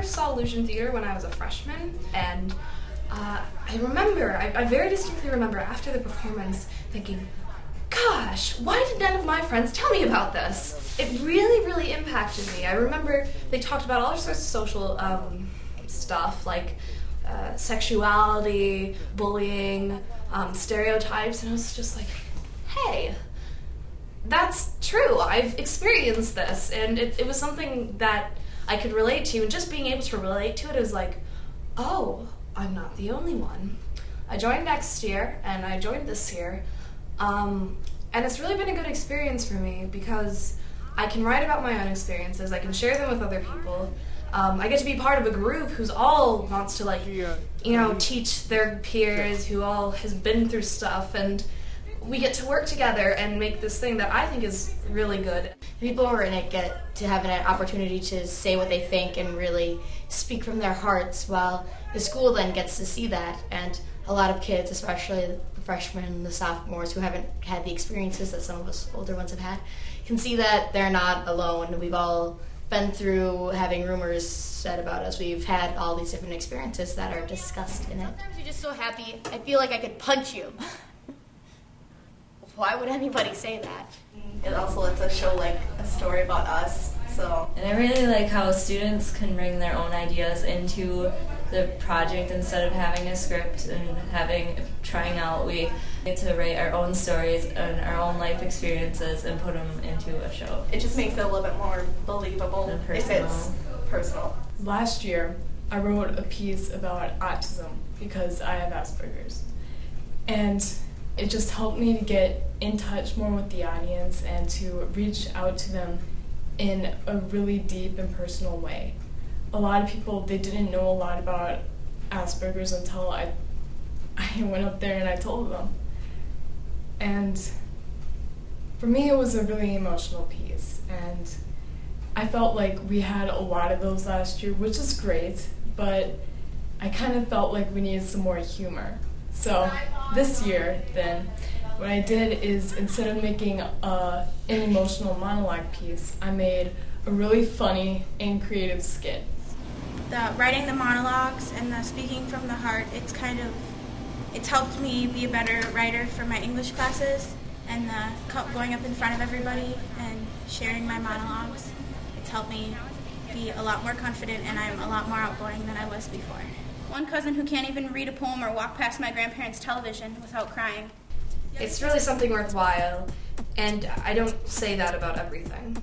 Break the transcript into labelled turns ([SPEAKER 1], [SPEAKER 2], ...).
[SPEAKER 1] first saw Illusion Theater when I was a freshman, and I very distinctly remember after the performance thinking, gosh, why did none of my friends tell me about this? It really, really impacted me. I remember they talked about all sorts of social stuff like sexuality, bullying, stereotypes, and I was just like, hey, that's true. I've experienced this, and it was something that I could relate to, and just being able to relate to it was like, oh, I'm not the only one. I joined next year, and I joined this year, and it's really been a good experience for me because I can write about my own experiences, I can share them with other people. I get to be part of a group who's all wants to teach their peers, who all has been through stuff, and we get to work together and make this thing that I think is really good.
[SPEAKER 2] The people who are in it get to have an opportunity to say what they think and really speak from their hearts, while the school then gets to see that. And a lot of kids, especially the freshmen and the sophomores who haven't had the experiences that some of us older ones have had, can see that they're not alone. We've all been through having rumors said about us. We've had all these different experiences that are discussed in it. Sometimes you're just so happy, I feel like I could punch you. Why would anybody say that?
[SPEAKER 3] It also lets us show like a story about us.
[SPEAKER 4] And I really like how students can bring their own ideas into the project instead of having a script and trying out. We get to write our own stories and our own life experiences and put them into a show.
[SPEAKER 3] It just makes it a little bit more believable if it's personal.
[SPEAKER 5] Last year, I wrote a piece about autism because I have Asperger's. And it just helped me to get in touch more with the audience and to reach out to them in a really deep and personal way. A lot of people, they didn't know a lot about Asperger's until I went up there and I told them. And for me, it was a really emotional piece. And I felt like we had a lot of those last year, which is great, but I kind of felt like we needed some more humor. So this year, then, what I did is, instead of making an emotional monologue piece, I made a really funny and creative skit.
[SPEAKER 6] The writing the monologues and the speaking from the heart, it's helped me be a better writer for my English classes, and going up in front of everybody and sharing my monologues. It's helped me be a lot more confident, and I'm a lot more outgoing than I was before. One cousin who can't even read a poem or walk past my grandparents' television without crying.
[SPEAKER 1] It's really something worthwhile, and I don't say that about everything.